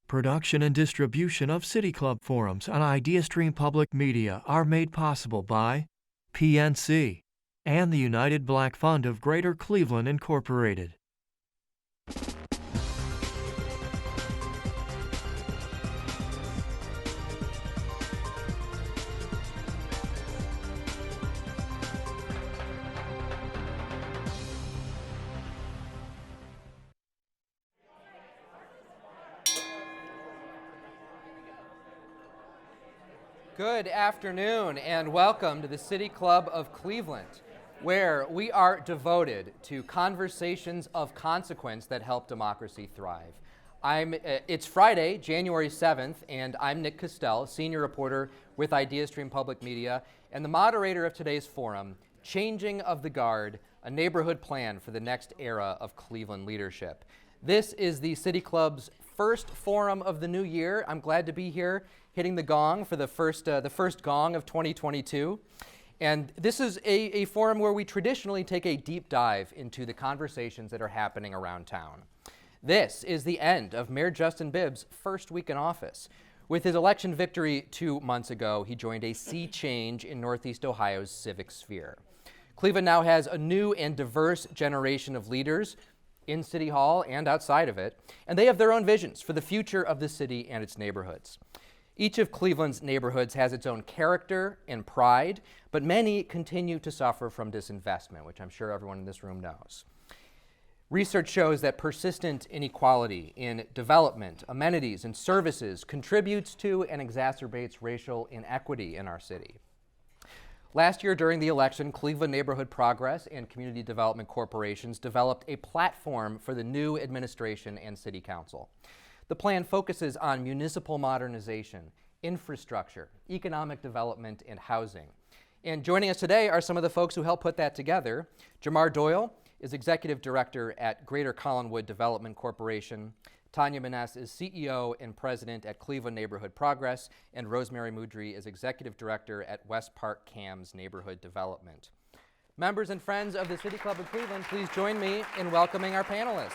Production and distribution of City Club forums on IdeaStream Public Media are made possible by PNC and the United Black Fund of Greater Cleveland, Incorporated. Good afternoon and welcome to the City Club of Cleveland, where we are devoted to conversations of consequence that help democracy thrive. It's Friday, January 7th, and I'm Nick Castele, senior reporter with IdeaStream Public Media, and the moderator of today's forum, Changing of the Guard, a neighborhood plan for the next era of Cleveland leadership. This is the City Club's first forum of the new year. I'm glad to be here, hitting the gong for the first gong of 2022. And this is a forum where we traditionally take a deep dive into the conversations that are happening around town. This is the end of Mayor Justin Bibb's first week in office. With his election victory 2 months ago, he joined a sea change in Northeast Ohio's civic sphere. Cleveland now has a new and diverse generation of leaders in City Hall and outside of it, and they have their own visions for the future of the city and its neighborhoods. Each of Cleveland's neighborhoods has its own character and pride, but many continue to suffer from disinvestment, which I'm sure everyone in this room knows. Research shows that persistent inequality in development, amenities, and services contributes to and exacerbates racial inequity in our city. Last year during the election, Cleveland Neighborhood Progress and Community Development Corporations developed a platform for the new administration and city council. The plan focuses on municipal modernization, infrastructure, economic development, and housing. And joining us today are some of the folks who helped put that together. Jamar Doyle is Executive Director at Greater Collinwood Development Corporation. Tania Menesse is CEO and President at Cleveland Neighborhood Progress, and Rosemary Mudry is Executive Director at West Park CAM's Neighborhood Development. Members and friends of the City Club of Cleveland, please join me in welcoming our panelists.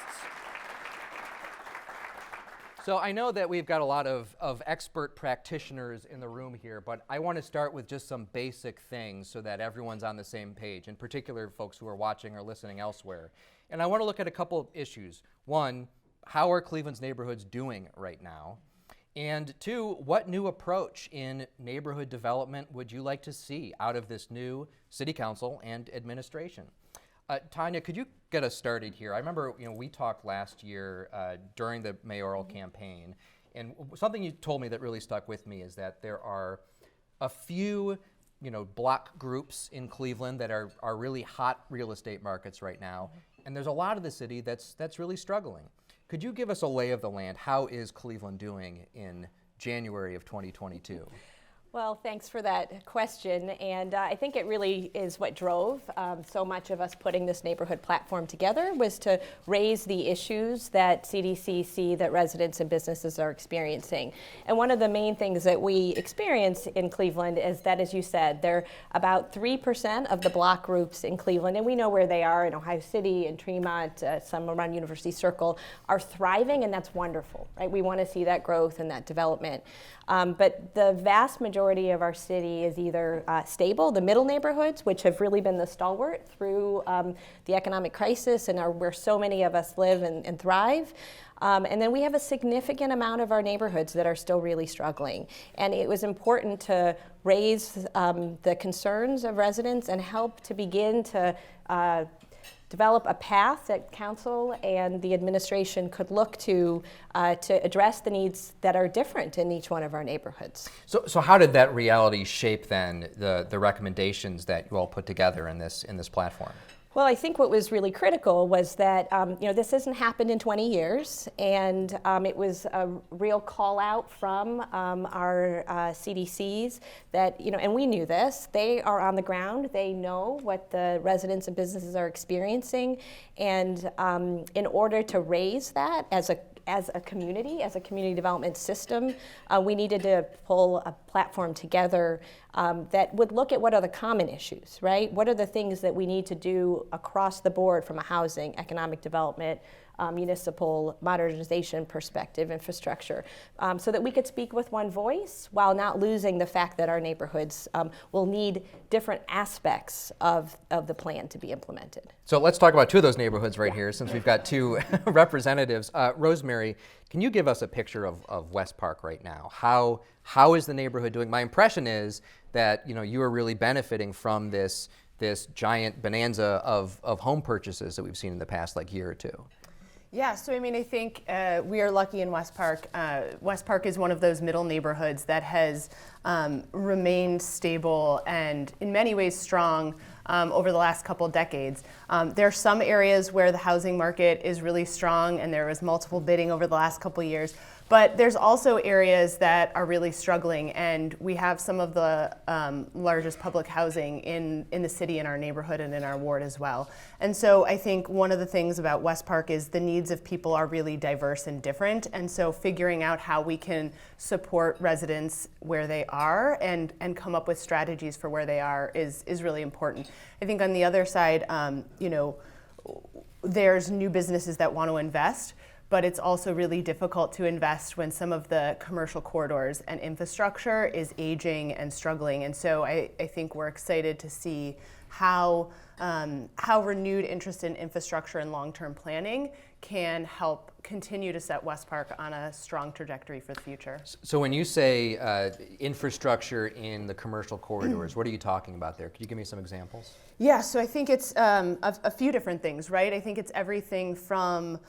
So I know that we've got a lot of expert practitioners in the room here, but I want to start with just some basic things so that everyone's on the same page, in particular folks who are watching or listening elsewhere. And I want to look at a couple of issues. One, how are Cleveland's neighborhoods doing right now? And two, what new approach in neighborhood development would you like to see out of this new city council and administration? Tania, could you get us started here? I remember, we talked last year during the mayoral campaign, and something you told me that really stuck with me is that there are a few, block groups in Cleveland that are really hot real estate markets right now, and there's a lot of the city that's really struggling. Could you give us a lay of the land? How is Cleveland doing in January of 2022? Well, thanks for that question, and I think it really is what drove so much of us putting this neighborhood platform together was to raise the issues that CDC see that residents and businesses are experiencing. And one of the main things that we experience in Cleveland is that, as you said, there are about 3% of the block groups in Cleveland, and we know where they are in Ohio City and Tremont, some around University Circle, are thriving, and that's wonderful, right? We want to see that growth and that development. But the vast majority of our city is either stable, the middle neighborhoods, which have really been the stalwart through the economic crisis and are where so many of us live and thrive. And then we have a significant amount of our neighborhoods that are still really struggling. And it was important to raise the concerns of residents and help to begin to develop a path that council and the administration could look to address the needs that are different in each one of our neighborhoods. So how did that reality shape then the recommendations that you all put together in this platform? Well, I think what was really critical was that this hasn't happened in 20 years, and it was a real call out from our CDCs that, and we knew this, they are on the ground, they know what the residents and businesses are experiencing, and in order to raise that as a community development system, we needed to pull a platform together that would look at what are the common issues, right? What are the things that we need to do across the board from a housing, economic development, municipal modernization perspective, infrastructure, so that we could speak with one voice while not losing the fact that our neighborhoods will need different aspects of the plan to be implemented. So let's talk about two of those neighborhoods right here, since we've got two representatives. Rosemary, can you give us a picture of West Park right now? How is the neighborhood doing? My impression is that you are really benefiting from this giant bonanza of home purchases that we've seen in the past year or two. Yeah, so I think we are lucky in West Park. West Park is one of those middle neighborhoods that has remained stable and in many ways strong over the last couple decades. There are some areas where the housing market is really strong and there was multiple bidding over the last couple years. But there's also areas that are really struggling, and we have some of the largest public housing in the city, in our neighborhood, and in our ward as well. And so I think one of the things about West Park is the needs of people are really diverse and different, and so figuring out how we can support residents where they are and come up with strategies for where they are is really important. I think on the other side, there's new businesses that want to invest, but it's also really difficult to invest when some of the commercial corridors and infrastructure is aging and struggling. And so I think we're excited to see how renewed interest in infrastructure and long-term planning can help continue to set West Park on a strong trajectory for the future. So when you say infrastructure in the commercial corridors, what are you talking about there? Could you give me some examples? Yeah, so I think it's a few different things, right? I think it's everything from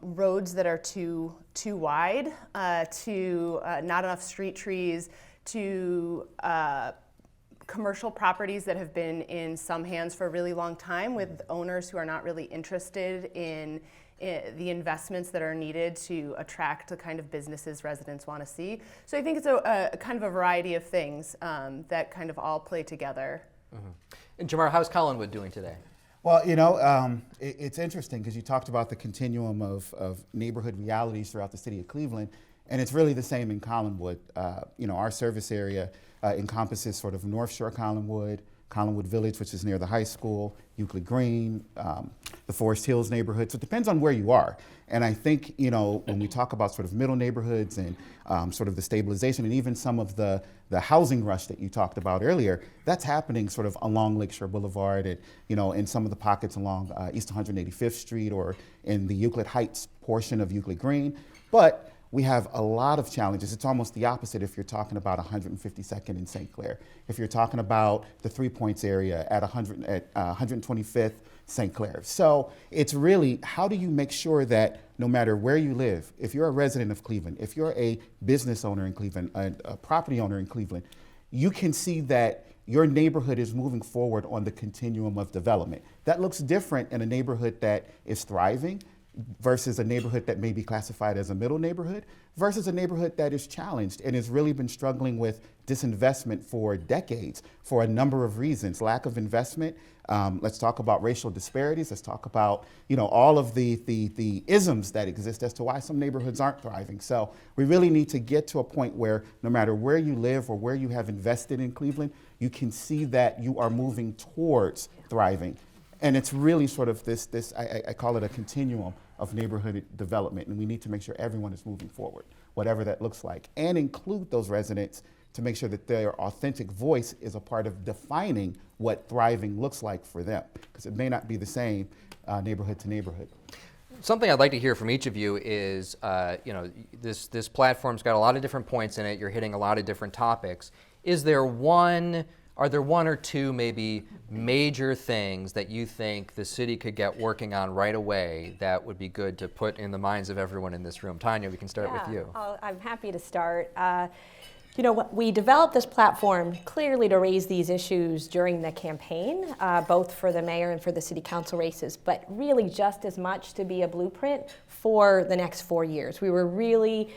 roads that are too wide to not enough street trees to commercial properties that have been in some hands for a really long time with owners who are not really interested in the investments that are needed to attract the kind of businesses residents want to see. So I think it's a kind of a variety of things that kind of all play together. Mm-hmm. And Jamar, how's Collinwood doing today? Well, it's interesting because you talked about the continuum of neighborhood realities throughout the city of Cleveland, and it's really the same in Collinwood. Our service area encompasses sort of North Shore Collinwood Village, which is near the high school, Euclid Green, the Forest Hills neighborhood. So it depends on where you are. And I think, when we talk about sort of middle neighborhoods and sort of the stabilization and even some of the housing rush that you talked about earlier, that's happening sort of along Lakeshore Boulevard and, in some of the pockets along East 185th Street or in the Euclid Heights portion of Euclid Green. But we have a lot of challenges. It's almost the opposite if you're talking about 152nd and St. Clair. If you're talking about the 3 Points area at 125th St. Clair. So it's really, how do you make sure that no matter where you live, if you're a resident of Cleveland, if you're a business owner in Cleveland, a property owner in Cleveland, you can see that your neighborhood is moving forward on the continuum of development. That looks different in a neighborhood that is thriving versus a neighborhood that may be classified as a middle neighborhood versus a neighborhood that is challenged and has really been struggling with disinvestment for decades for a number of reasons. Lack of investment. Let's talk about racial disparities. Let's talk about all of the isms that exist as to why some neighborhoods aren't thriving. So we really need to get to a point where no matter where you live or where you have invested in Cleveland, you can see that you are moving towards thriving. And it's really sort of this I call it a continuum of neighborhood development, and we need to make sure everyone is moving forward, whatever that looks like, and include those residents to make sure that their authentic voice is a part of defining what thriving looks like for them, because it may not be the same neighborhood to neighborhood. Something I'd like to hear from each of you is, this platform's got a lot of different points in it. You're hitting a lot of different topics. Are there one or two maybe major things that you think the city could get working on right away that would be good to put in the minds of everyone in this room? Tania, we can start with you. I'm happy to start. We developed this platform clearly to raise these issues during the campaign, both for the mayor and for the city council races, but really just as much to be a blueprint for the next 4 years. We were really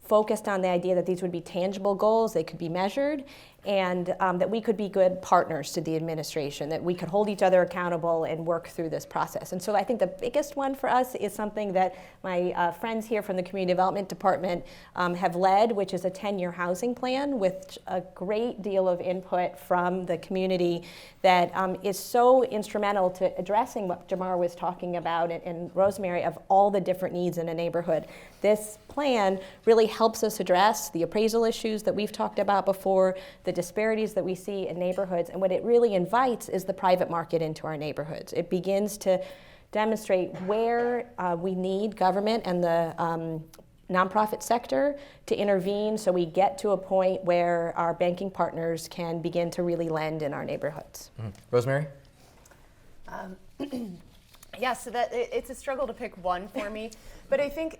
focused on the idea that these would be tangible goals, they could be measured, and that we could be good partners to the administration, that we could hold each other accountable and work through this process. And so I think the biggest one for us is something that my friends here from the Community Development Department have led, which is a 10-year housing plan with a great deal of input from the community that is so instrumental to addressing what Jamar was talking about and Rosemary, of all the different needs in a neighborhood. This plan really helps us address the appraisal issues that we've talked about before, the disparities that we see in neighborhoods, and what it really invites is the private market into our neighborhoods. It begins to demonstrate where we need government and the nonprofit sector to intervene, so we get to a point where our banking partners can begin to really lend in our neighborhoods. Mm-hmm. Rosemary? Yeah, so that it's a struggle to pick one for me, but I think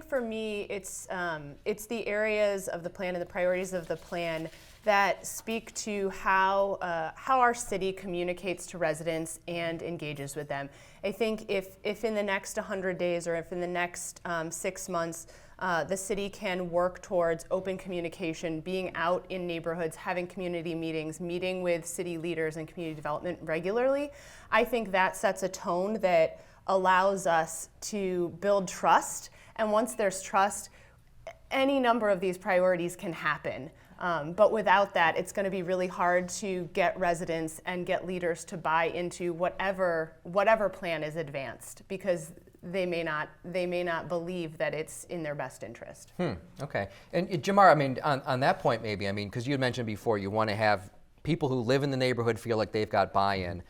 for me it's the areas of the plan and the priorities of the plan that speak to how our city communicates to residents and engages with them. I think if in the next 100 days or if in the next 6 months the city can work towards open communication, being out in neighborhoods, having community meetings, meeting with city leaders and community development regularly, I think that sets a tone that allows us to build trust. And once there's trust, any number of these priorities can happen. But without that, it's going to be really hard to get residents and get leaders to buy into whatever plan is advanced, because they may not believe that it's in their best interest. Okay. And Jamar, I mean, on that point, maybe, I mean, because you had mentioned before, you want to have people who live in the neighborhood feel like they've got buy-in.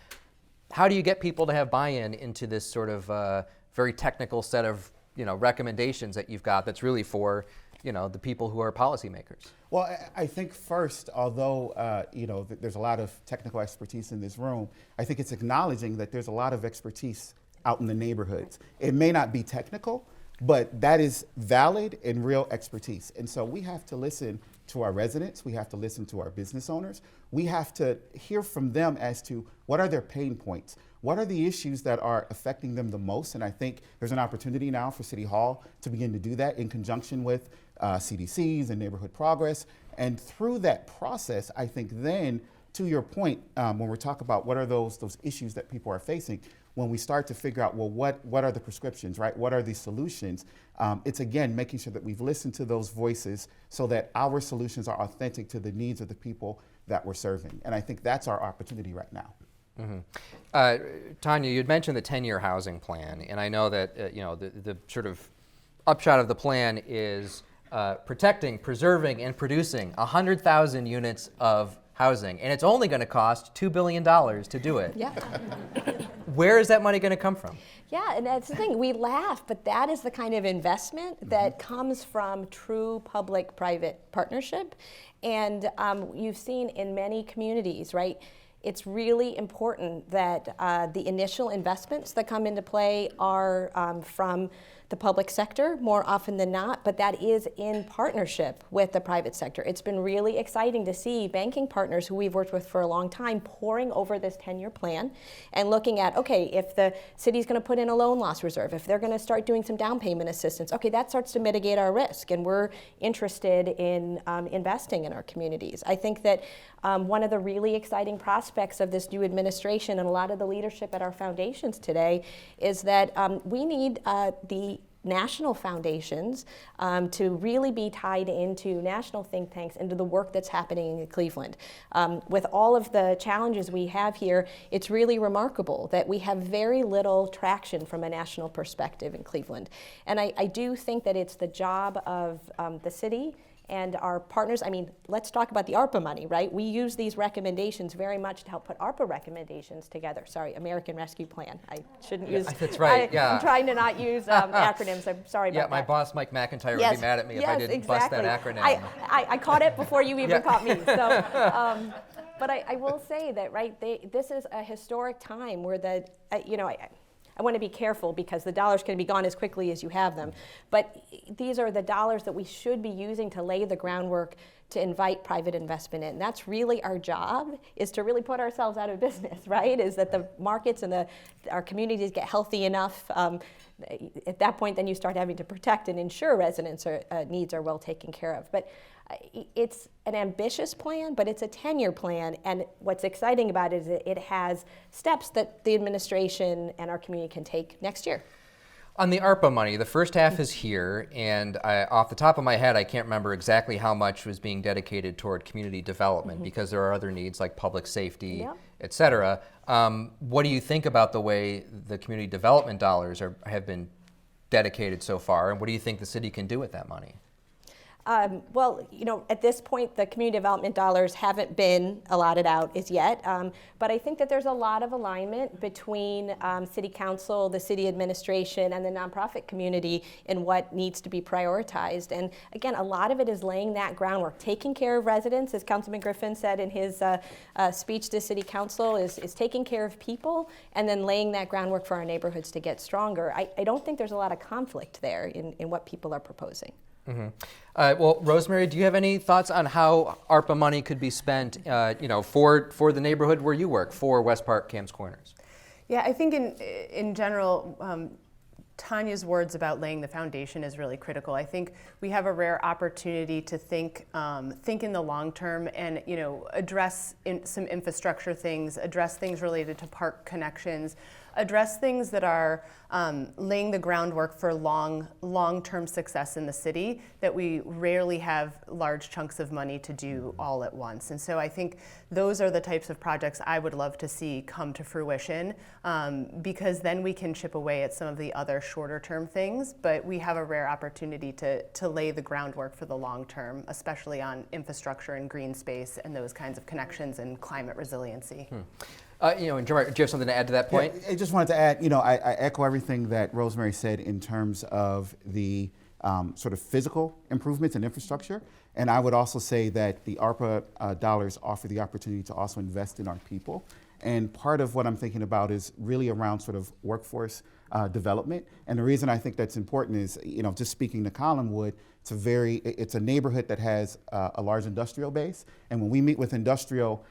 How do you get people to have buy-in into this sort of very technical set of recommendations that you've got that's really for the people who are policymakers? Well, I think first, although there's a lot of technical expertise in this room, I think it's acknowledging that there's a lot of expertise out in the neighborhoods. It may not be technical, but that is valid and real expertise. And so we have to listen to our residents, we have to listen to our business owners, we have to hear from them as to what are their pain points, what are the issues that are affecting them the most. And I think there's an opportunity now for City Hall to begin to do that in conjunction with CDCs and Neighborhood Progress. And through that process, I think then, to your point, when we're talking about what are those issues that people are facing, when we start to figure out, well, what are the prescriptions, right? What are the solutions? It's again, making sure that we've listened to those voices so that our solutions are authentic to the needs of the people that we're serving. And I think that's our opportunity right now. Mm-hmm. Tania, you'd mentioned the 10-year housing plan, and I know that the sort of upshot of the plan is protecting, preserving, and producing 100,000 units of housing, and it's only going to cost $2 billion to do it. Yeah. Where is that money going to come from? Yeah, and that's the thing. We laugh, but that is the kind of investment that comes from true public-private partnership. And you've seen in many communities, right? It's really important that the initial investments that come into play are from the public sector more often than not, but that is in partnership with the private sector. It's been really exciting to see banking partners who we've worked with for a long time poring over this 10-year plan and looking at, okay, if the city's going to put in a loan loss reserve, if they're going to start doing some down payment assistance, okay, that starts to mitigate our risk, and we're interested in investing in our communities. I think that one of the really exciting prospects of this new administration and a lot of the leadership at our foundations today is that we need the national foundations to really be tied into national think tanks, into the work that's happening in Cleveland. With all of the challenges we have here, it's really remarkable that we have very little traction from a national perspective in Cleveland. And I do think that it's the job of the city and our partners. I mean, let's talk about the ARPA money, right? We use these recommendations very much to help put ARPA recommendations together. Sorry, American Rescue Plan. I shouldn't use. That's right. I'm trying to not use acronyms. I'm sorry about that. Yeah, my boss, Mike McIntyre, would be mad at me if I didn't bust that acronym. I caught it before you even caught me. So, but I will say that, right? This is a historic time where I want to be careful because the dollars can be gone as quickly as you have them. But these are the dollars that we should be using to lay the groundwork to invite private investment in. That's really our job, is to really put ourselves out of business, right? Is that the markets and our communities get healthy enough. At that point, then you start having to protect and ensure residents' needs are well taken care of. But it's an ambitious plan, but it's a 10-year plan. And what's exciting about it is it has steps that the administration and our community can take next year. On the ARPA money, the first half is here, and off the top of my head, I can't remember exactly how much was being dedicated toward community development because there are other needs like public safety, et cetera. What do you think about the way the community development dollars have been dedicated so far, and what do you think the city can do with that money? Well, at this point, the community development dollars haven't been allotted out as yet, but I think that there's a lot of alignment between City Council, the city administration, and the nonprofit community in what needs to be prioritized. And again, a lot of it is laying that groundwork, taking care of residents, as Councilman Griffin said in his speech to City Council, is taking care of people, and then laying that groundwork for our neighborhoods to get stronger. I don't think there's a lot of conflict there in what people are proposing. Mm-hmm. Well, Rosemary, do you have any thoughts on how ARPA money could be spent, for the neighborhood where you work, for West Park, Camps Corners? Yeah, I think in general, Tania's words about laying the foundation is really critical. I think we have a rare opportunity to think in the long term and address some infrastructure things, address things related to park connections, address things that are laying the groundwork for long-term success in the city that we rarely have large chunks of money to do all at once. And so I think those are the types of projects I would love to see come to fruition, because then we can chip away at some of the other shorter-term things, but we have a rare opportunity to lay the groundwork for the long term, especially on infrastructure and green space and those kinds of connections and climate resiliency. And Jamar, do you have something to add to that point? Yeah, I just wanted to add, I echo everything that Rosemary said in terms of the sort of physical improvements in infrastructure. And I would also say that the ARPA dollars offer the opportunity to also invest in our people. And part of what I'm thinking about is really around sort of workforce development. And the reason I think that's important is, just speaking to Collinwood, it's a neighborhood that has a large industrial base. And when we meet with industrial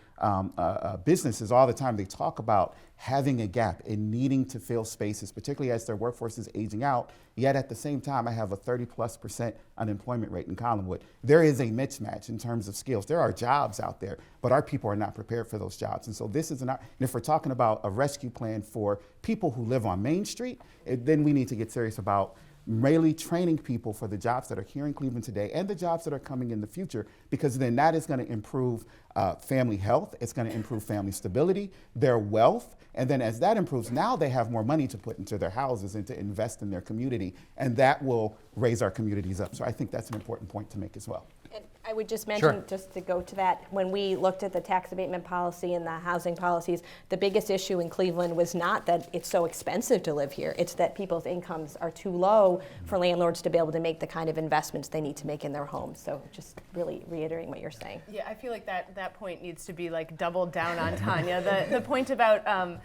businesses all the time, they talk about having a gap and needing to fill spaces, particularly as their workforce is aging out. Yet at the same time, I have a 30+% unemployment rate in Collinwood. There is a mismatch in terms of skills. There are jobs out there, but our people are not prepared for those jobs. And so this is and if we're talking about a rescue plan for people who live on Main Street, then we need to get serious about really training people for the jobs that are here in Cleveland today and the jobs that are coming in the future, because then that is going to improve family health, it's going to improve family stability, their wealth, and then as that improves, now they have more money to put into their houses and to invest in their community, and that will raise our communities up. So I think that's an important point to make as well. And I would just mention, Sure. just to go to that, when we looked at the tax abatement policy and the housing policies, the biggest issue in Cleveland was not that it's so expensive to live here, it's that people's incomes are too low for landlords to be able to make the kind of investments they need to make in their homes. So just really reiterating what you're saying. Yeah, I feel like that point needs to be like doubled down on, Tania. The point about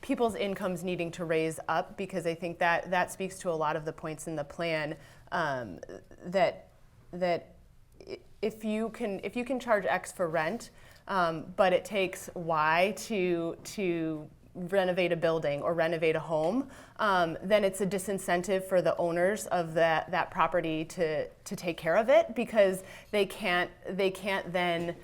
people's incomes needing to raise up, because I think that speaks to a lot of the points in the plan, that if you can charge X for rent, but it takes Y to renovate a building or renovate a home, then it's a disincentive for the owners of that property to take care of it, because they can't then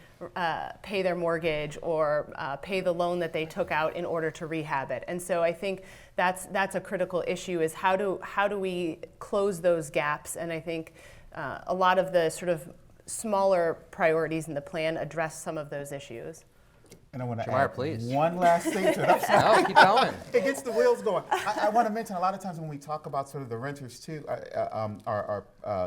pay their mortgage or pay the loan that they took out in order to rehab it. And so I think that's a critical issue, is how do we close those gaps? And I think a lot of the sort of smaller priorities in the plan address some of those issues. And I want to Jamar, add please. one last thing to it. I'm sorry. No, keep going. It gets the wheels going. I want to mention a lot of times when we talk about sort of the renters too, our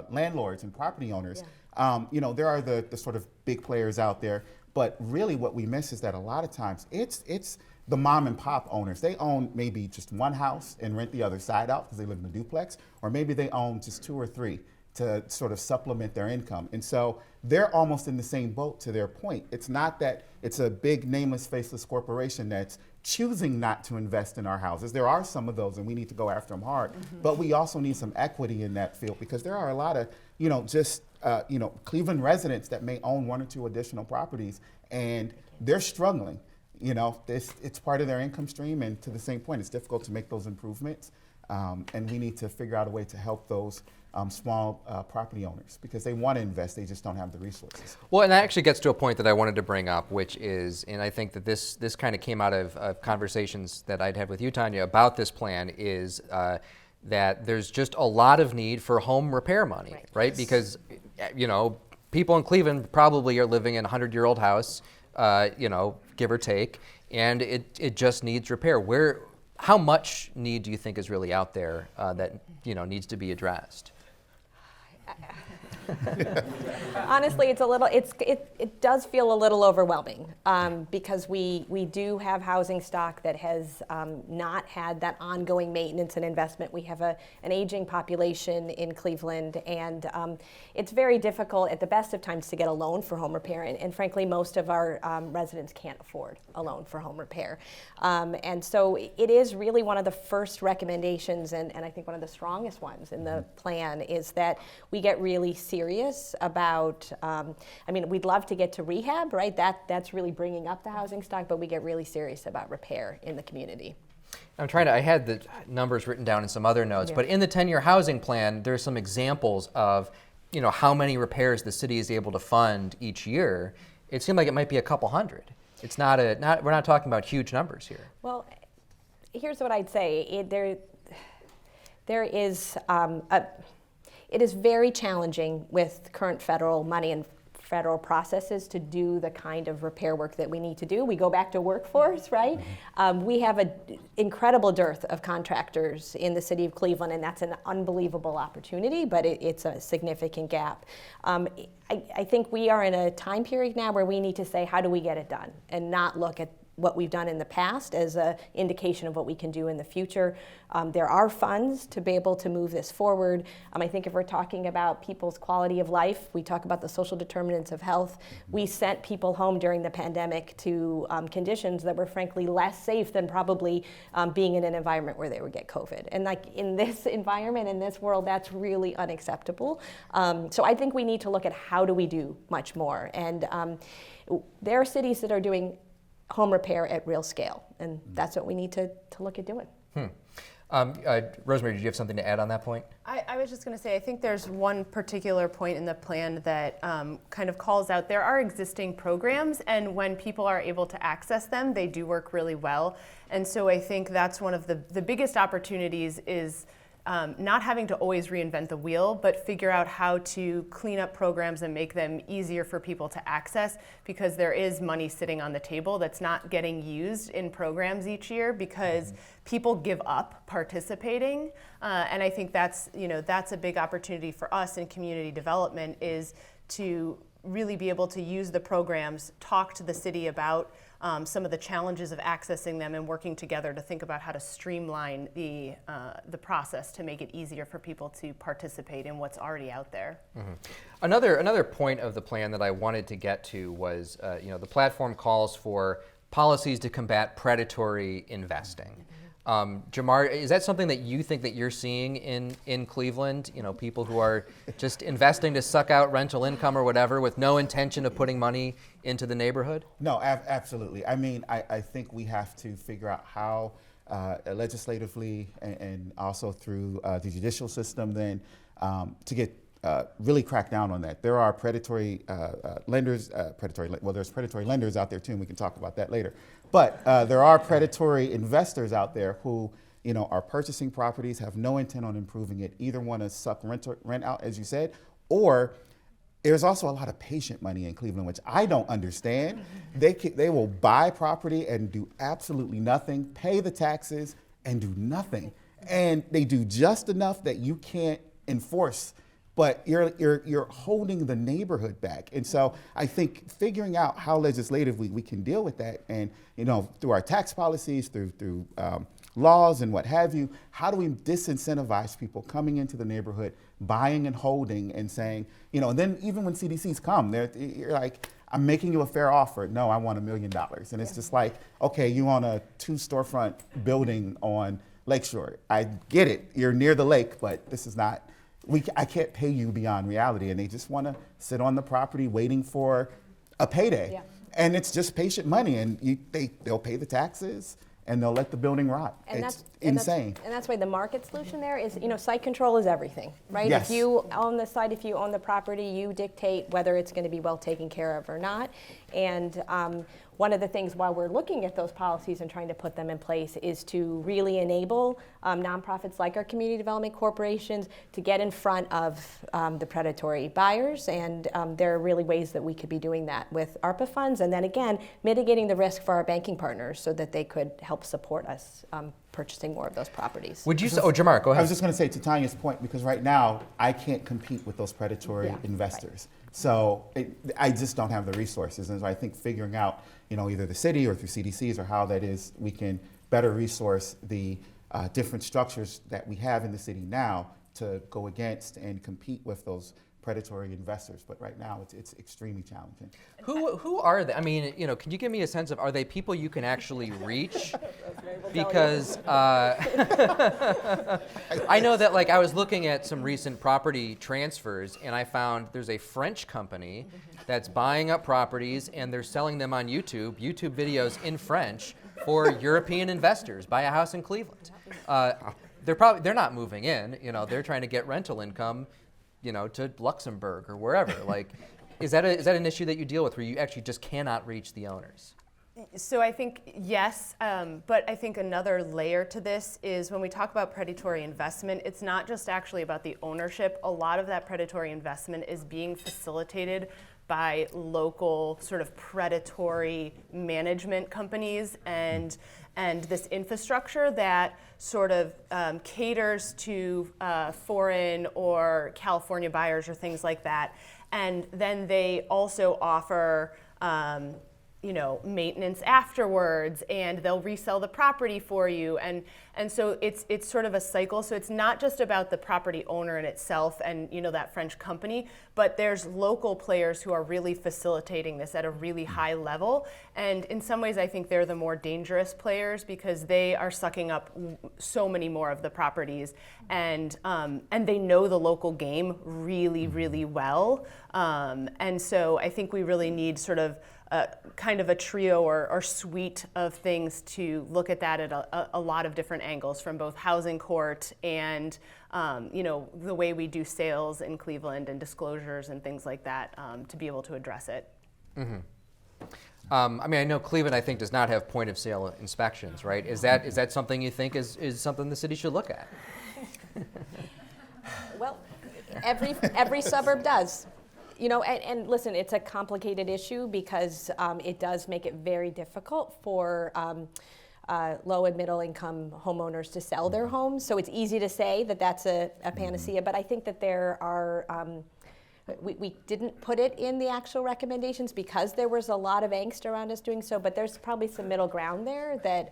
landlords and property owners, there are the sort of big players out there, but really what we miss is that a lot of times it's the mom and pop owners. They own maybe just one house and rent the other side out because they live in a duplex, or maybe they own just 2 or 3 to sort of supplement their income. And so they're almost in the same boat, to their point. It's not that it's a big nameless, faceless corporation that's choosing not to invest in our houses. There are some of those, and we need to go after them hard. But we also need some equity in that field, because there are a lot of, Cleveland residents that may own one or two additional properties, and they're struggling. It's part of their income stream, and to the same point, it's difficult to make those improvements. And we need to figure out a way to help those small property owners, because they want to invest, they just don't have the resources. Well, and that actually gets to a point that I wanted to bring up, which is, and I think that this kind of came out of conversations that I'd had with you, Tania, about this plan, is that there's just a lot of need for home repair money, right? Because, people in Cleveland probably are living in a 100-year-old house, give or take, and it just needs repair. How much need do you think is really out there that needs to be addressed? Honestly, it does feel a little overwhelming, because we do have housing stock that has not had that ongoing maintenance and investment. We have an aging population in Cleveland, and it's very difficult at the best of times to get a loan for home repair, and frankly, most of our residents can't afford a loan for home repair. And so it is really one of the first recommendations, and I think one of the strongest ones in the plan, is that we get really serious about, we'd love to get to rehab, right? That's really bringing up the housing stock, but we get really serious about repair in the community. I had the numbers written down in some other notes, but in the 10-year housing plan, there's some examples of, how many repairs the city is able to fund each year. It seemed like it might be a couple hundred. It's we're not talking about huge numbers here. Well, here's what I'd say. It is very challenging with current federal money and federal processes to do the kind of repair work that we need to do. We go back to workforce, right? We have an incredible dearth of contractors in the city of Cleveland, and that's an unbelievable opportunity, but it's a significant gap. I think we are in a time period now where we need to say, how do we get it done? And not look at what we've done in the past as an indication of what we can do in the future. There are funds to be able to move this forward. I think if we're talking about people's quality of life, we talk about the social determinants of health. We sent people home during the pandemic to conditions that were frankly less safe than probably being in an environment where they would get COVID. And in this environment, in this world, that's really unacceptable. So I think we need to look at how do we do much more. And there are cities that are doing home repair at real scale, and that's what we need to look at doing. Rosemary, did you have something to add on that point? I was just going to say, I think there's one particular point in the plan that kind of calls out, there are existing programs, and when people are able to access them, they do work really well. And so I think that's one of the biggest opportunities is not having to always reinvent the wheel, but figure out how to clean up programs and make them easier for people to access, because there is money sitting on the table that's not getting used in programs each year because people give up participating. And I think that's a big opportunity for us in community development, is to really be able to use the programs, talk to the city about some of the challenges of accessing them, and working together to think about how to streamline the process to make it easier for people to participate in what's already out there. Mm-hmm. Another point of the plan that I wanted to get to was, the platform calls for policies to combat predatory investing. Jamar, is that something that you think that you're seeing in Cleveland? People who are just investing to suck out rental income or whatever with no intention of putting money into the neighborhood? No, absolutely. I think we have to figure out how legislatively and also through the judicial system then to get really crack down on that. There are predatory lenders, there's predatory lenders out there too, and we can talk about that later. But there are predatory investors out there who, are purchasing properties, have no intent on improving it, either want to suck rent out, as you said, or there's also a lot of patient money in Cleveland, which I don't understand. They will buy property and do absolutely nothing, pay the taxes and do nothing, and they do just enough that you can't enforce. But you're holding the neighborhood back. And so I think figuring out how legislatively we can deal with that, and through our tax policies, through laws and what have you, how do we disincentivize people coming into the neighborhood, buying and holding and saying, and then even when CDCs come, you're like, I'm making you a fair offer. No, I want $1 million. And it's just like, okay, you own a 2-storefront building on Lakeshore. I get it. You're near the lake, but this is not, I can't pay you beyond reality. And they just want to sit on the property waiting for a payday. Yeah. And it's just patient money. And they'll pay the taxes and they'll let the building rot. And it's insane. And that's why the market solution there is, site control is everything, right? Yes. If you own the site, if you own the property, you dictate whether it's going to be well taken care of or not. And one of the things while we're looking at those policies and trying to put them in place is to really enable nonprofits like our community development corporations to get in front of the predatory buyers. And there are really ways that we could be doing that with ARPA funds. And then again, mitigating the risk for our banking partners so that they could help support us purchasing more of those properties. Would you say, Jamar, go ahead. I was just going to say to Tania's point, because right now I can't compete with those predatory investors. Right. So I just don't have the resources. And so I think figuring out, either the city or through CDCs or how that is, we can better resource the different structures that we have in the city now to go against and compete with those predatory investors. But right now it's extremely challenging. Who are they? I mean, can you give me a sense of, are they people you can actually reach? Because I know that, I was looking at some recent property transfers and I found there's a French company that's buying up properties and they're selling them on YouTube videos in French for European investors. Buy a house in Cleveland. They're not moving in, they're trying to get rental income, to Luxembourg or wherever. Is that an issue that you deal with where you actually just cannot reach the owners? So I think yes, but I think another layer to this is when we talk about predatory investment, it's not just actually about the ownership. A lot of that predatory investment is being facilitated by local sort of predatory management companies and this infrastructure that sort of caters to foreign or California buyers or things like that. And then they also offer maintenance afterwards, and they'll resell the property for you, and so it's sort of a cycle. So it's not just about the property owner in itself and that French company, but there's local players who are really facilitating this at a really high level. And in some ways, I think they're the more dangerous players because they are sucking up so many more of the properties, and they know the local game really, really well. And so I think we really need sort of kind of a trio or suite of things to look at that at a lot of different angles, from both housing court and the way we do sales in Cleveland and disclosures and things like that, to be able to address it. Mm-hmm. I know Cleveland, I think, does not have point of sale inspections, right? Is that something you think is something the city should look at? Well, every suburb does. And listen, it's a complicated issue because it does make it very difficult for low and middle income homeowners to sell their homes. So it's easy to say that that's a panacea, but I think that there are, we didn't put it in the actual recommendations because there was a lot of angst around us doing so, but there's probably some middle ground there that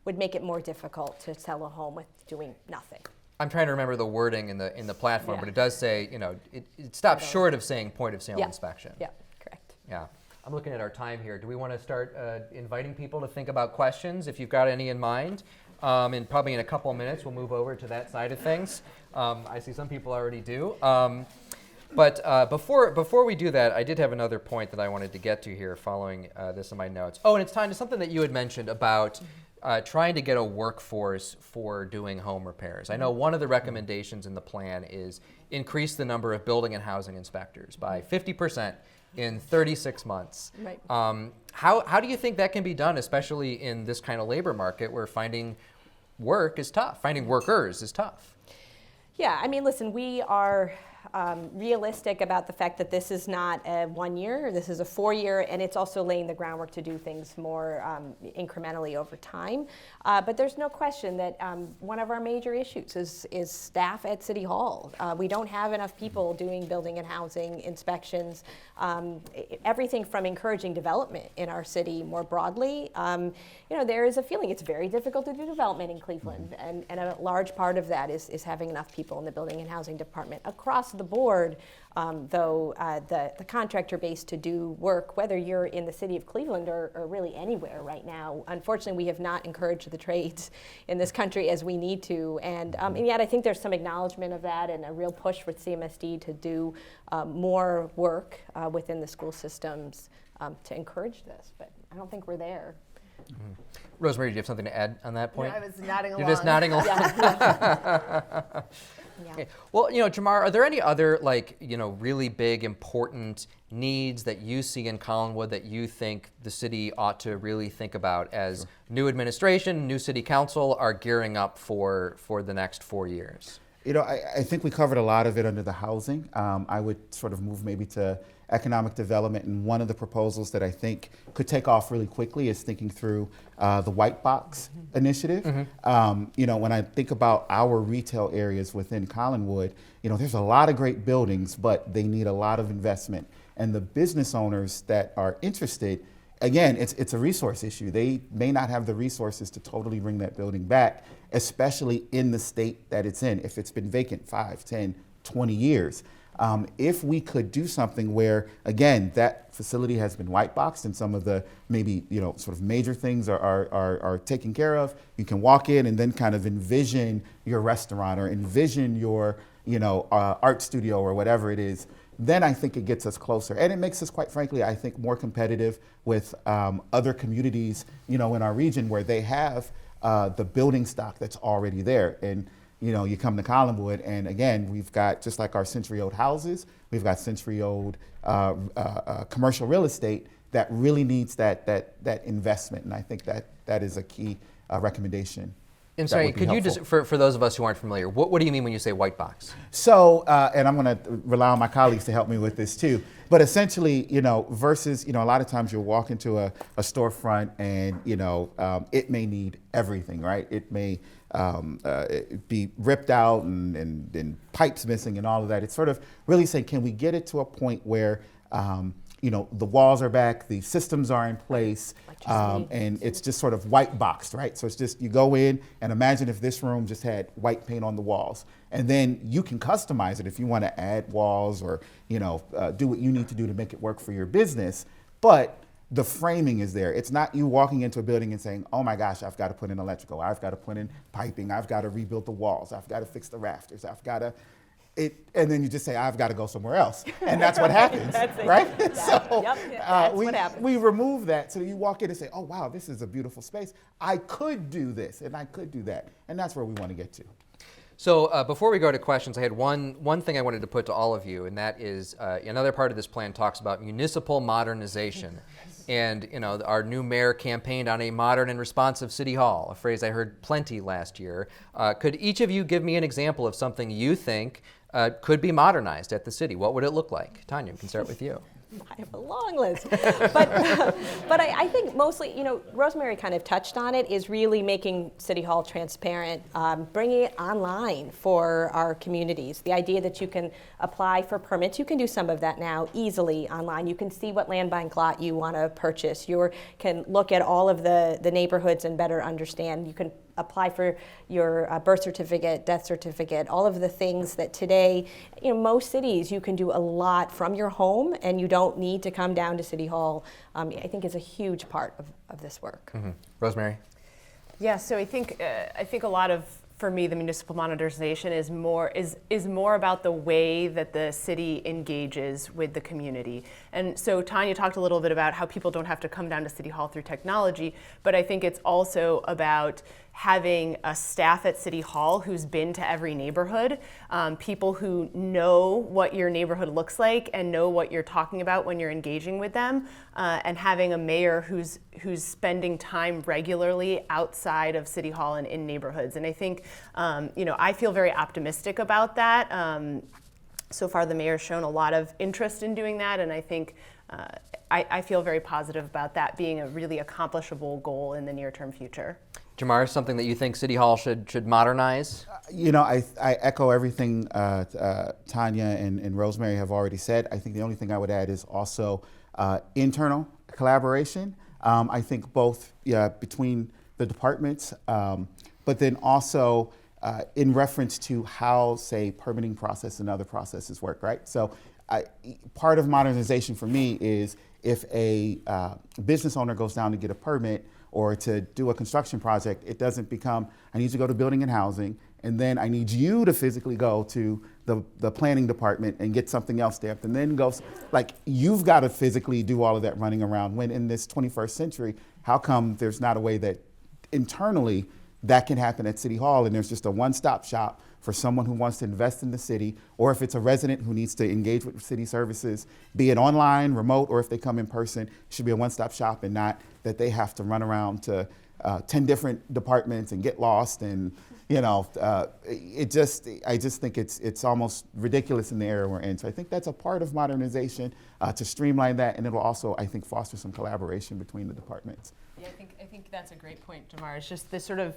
would make it more difficult to sell a home with doing nothing. I'm trying to remember the wording in the platform, but it does say, it stops short of saying point of sale inspection. Yeah, correct. Yeah. I'm looking at our time here. Do we want to start inviting people to think about questions, if you've got any in mind? And probably in a couple of minutes, we'll move over to that side of things. I see some people already do. But before we do that, I did have another point that I wanted to get to here following this in my notes. Oh, and it's tied to something that you had mentioned about trying to get a workforce for doing home repairs. I know one of the recommendations in the plan is increase the number of building and housing inspectors by 50% in 36 months. Right. How do you think that can be done, especially in this kind of labor market where finding work is tough, finding workers is tough? Yeah, listen, we are realistic about the fact that this is not a 1 year, this is a 4-year, and it's also laying the groundwork to do things more incrementally over time. But there's no question that one of our major issues is staff at City Hall. We don't have enough people doing building and housing inspections, everything from encouraging development in our city more broadly. There is a feeling it's very difficult to do development in Cleveland, and a large part of that is having enough people in the building and housing department across across the board, though, the contractor base to do work, whether you're in the city of Cleveland or really anywhere right now, unfortunately, we have not encouraged the trades in this country as we need to. And yet I think there's some acknowledgement of that and a real push with CMSD to do more work within the school systems to encourage this. But I don't think we're there. Mm-hmm. Rosemary, do you have something to add on that point? I was nodding along. You're just nodding along. Yeah. Okay. Well, Jamar, are there any other really big, important needs that you see in Collinwood that you think the city ought to really think about as new administration, new city council are gearing up for the next 4 years? I think we covered a lot of it under the housing. I would sort of move maybe to economic development, and one of the proposals that I think could take off really quickly is thinking through the White Box initiative. When I think about our retail areas within Collinwood, there's a lot of great buildings, but they need a lot of investment. And the business owners that are interested, again, it's a resource issue. They may not have the resources to totally bring that building back, especially in the state that it's in, if it's been vacant 5, 10, 20 years. If we could do something where, again, that facility has been white boxed and some of the maybe, sort of major things are taken care of, you can walk in and then kind of envision your restaurant or envision your, art studio or whatever it is, then I think it gets us closer. And it makes us, quite frankly, I think more competitive with other communities, in our region where they have the building stock that's already there. And you come to Collinwood, and again, we've got, just like our century-old houses, we've got century-old commercial real estate that really needs that investment, and I think that is a key recommendation. And sorry, could you just, for those of us who aren't familiar, what do you mean when you say white box? So, and I'm going to rely on my colleagues to help me with this too, but essentially, versus, a lot of times you'll walk into a storefront and, it may need everything, right? It may be ripped out and pipes missing and all of that. It's sort of really saying, can we get it to a point where, the walls are back, the systems are in place, and it's just sort of white boxed, right? So it's just, you go in and imagine if this room just had white paint on the walls, and then you can customize it if you want to add walls or, do what you need to do to make it work for your business. But the framing is there. It's not you walking into a building and saying, oh my gosh, I've got to put in electrical, I've got to put in piping, I've got to rebuild the walls, I've got to fix the rafters, I've got to, and then you just say, I've got to go somewhere else. And that's what happens, right? So that's what happens. we remove that so you walk in and say, oh wow, this is a beautiful space. I could do this and I could do that. And that's where we want to get to. So before we go to questions, I had one thing I wanted to put to all of you, and that is another part of this plan talks about municipal modernization. And our new mayor campaigned on a modern and responsive city hall, a phrase I heard plenty last year. Could each of you give me an example of something you think could be modernized at the city? What would it look like? Tania, we can start with you. I have a long list, but I think mostly, Rosemary kind of touched on it, is really making City Hall transparent, bringing it online for our communities. The idea that you can apply for permits, you can do some of that now easily online. You can see what land bank lot you want to purchase. You can look at all of the neighborhoods and better understand. You can apply for your birth certificate, death certificate, all of the things that today, most cities you can do a lot from your home and you don't need to come down to City Hall. I think is a huge part of this work. Mm-hmm. Rosemary? Yeah, so I think a lot of, for me, the municipal modernization is more about the way that the city engages with the community. And so Tania talked a little bit about how people don't have to come down to City Hall through technology, but I think it's also about having a staff at City Hall who's been to every neighborhood, people who know what your neighborhood looks like and know what you're talking about when you're engaging with them, and having a mayor who's spending time regularly outside of City Hall and in neighborhoods. And I think, I feel very optimistic about that. So far, the mayor's shown a lot of interest in doing that, and I think I feel very positive about that being a really accomplishable goal in the near-term future. Jamar, something that you think City Hall should modernize? I echo everything Tania and Rosemary have already said. I think the only thing I would add is also internal collaboration. I think both between the departments, but then also in reference to how, say, permitting process and other processes work, right? So part of modernization for me is if a business owner goes down to get a permit or to do a construction project, it doesn't become, I need to go to building and housing, and then I need you to physically go to the planning department and get something else stamped, and then go, like, you've got to physically do all of that running around, when in this 21st century, how come there's not a way that internally that can happen at City Hall, and there's just a one-stop shop for someone who wants to invest in the city, or if it's a resident who needs to engage with city services, be it online, remote, or if they come in person, it should be a one-stop shop, and not that they have to run around to 10 different departments and get lost. And I just think it's almost ridiculous in the era we're in. So I think that's a part of modernization, to streamline that, and it'll also, I think, foster some collaboration between the departments. Yeah, I think that's a great point, Jamar. It's just this sort of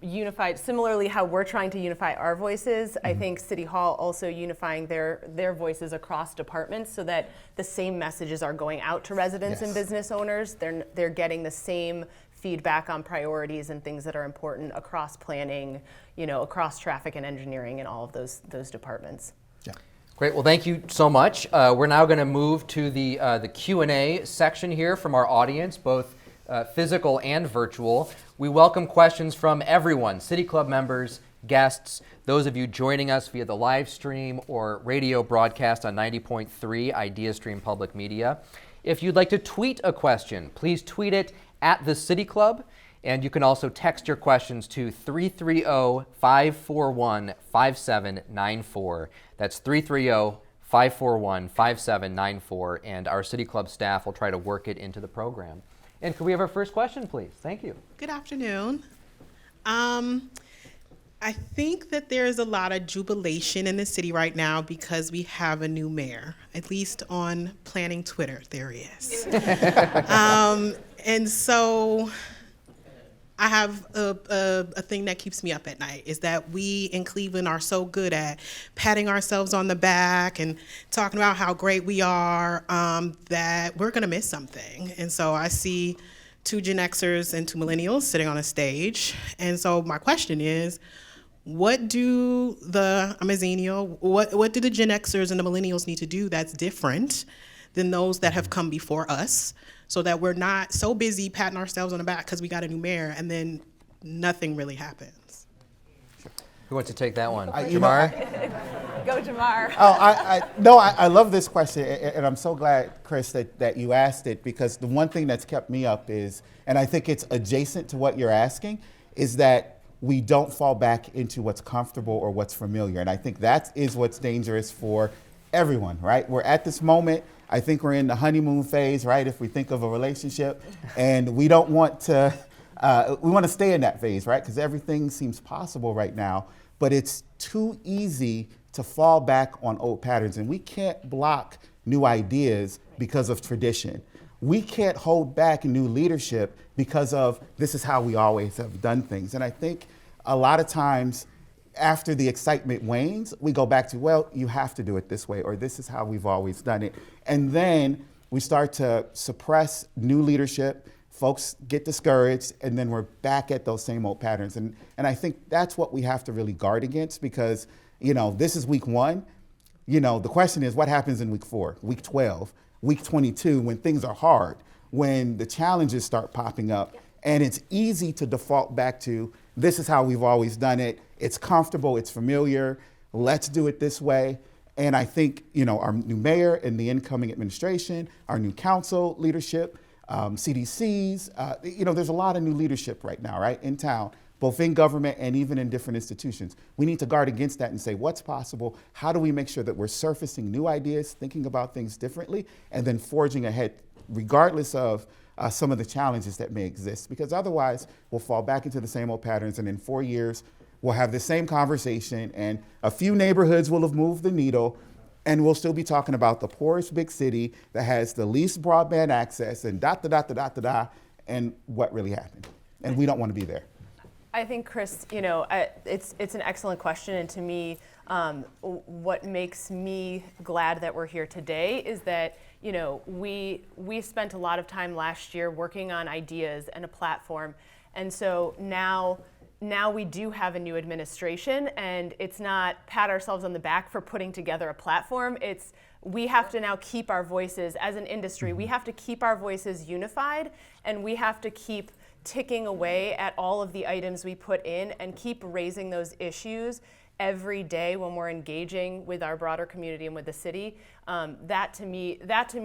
unified, similarly how we're trying to unify our voices, I think City Hall also unifying their voices across departments so that the same messages are going out to residents and business owners. They're getting the same feedback on priorities and things that are important across planning, across traffic and engineering and all of those departments. Yeah. Great. Well, thank you so much. We're now going to move to the Q&A section here from our audience, both physical and virtual. We welcome questions from everyone, City Club members, guests, those of you joining us via the live stream or radio broadcast on 90.3 Idea Stream Public Media. If you'd like to tweet a question, please tweet it at the City Club, and you can also text your questions to 330-541-5794. That's 330-541-5794, and our City Club staff will try to work it into the program. And could we have our first question, please? Thank you. Good afternoon. I think that there is a lot of jubilation in the city right now because we have a new mayor. At least on planning Twitter, there is. And so I have a thing that keeps me up at night, is that we in Cleveland are so good at patting ourselves on the back and talking about how great we are, that we're gonna miss something. And so I see 2 Gen Xers and 2 millennials sitting on a stage. And so my question is, what do the Gen Xers and the millennials need to do that's different than those that have come before us, so that we're not so busy patting ourselves on the back because we got a new mayor and then nothing really happens? Who wants to take that one? Jamar? Go, Jamar. I love this question, and I'm so glad, Chris, that you asked it, because the one thing that's kept me up is, and I think it's adjacent to what you're asking, is that we don't fall back into what's comfortable or what's familiar. And I think that is what's dangerous for everyone, right? We're at this moment, I think we're in the honeymoon phase, right? If we think of a relationship, and we don't want to, we want to stay in that phase, right? Because everything seems possible right now, but it's too easy to fall back on old patterns. And we can't block new ideas because of tradition. We can't hold back new leadership because of this is how we always have done things. And I think a lot of times after the excitement wanes, we go back to, well, you have to do it this way, or this is how we've always done it. And then we start to suppress new leadership, folks get discouraged, and then we're back at those same old patterns. And I think that's what we have to really guard against, because, this is week 1. The question is, what happens in week 4, week 12, week 22, when things are hard, when the challenges start popping up, and it's easy to default back to, this is how we've always done it. It's comfortable, it's familiar, let's do it this way. And I think, our new mayor and the incoming administration, our new council leadership, CDCs, there's a lot of new leadership right now, right, in town, both in government and even in different institutions. We need to guard against that and say, what's possible? How do we make sure that we're surfacing new ideas, thinking about things differently, and then forging ahead, regardless of some of the challenges that may exist? Because otherwise, we'll fall back into the same old patterns, and in 4 years, we'll have the same conversation, and a few neighborhoods will have moved the needle, and we'll still be talking about the poorest big city that has the least broadband access, and and what really happened. And we don't want to be there. I think, Chris, it's an excellent question, and to me, what makes me glad that we're here today is that we spent a lot of time last year working on ideas and a platform, and so now now we do have a new administration, and it's not pat ourselves on the back for putting together a platform. It's we have to now keep our voices as an industry. We have to keep our voices unified, and we have to keep ticking away at all of the items we put in and keep raising those issues every day when we're engaging with our broader community and with the city. That to me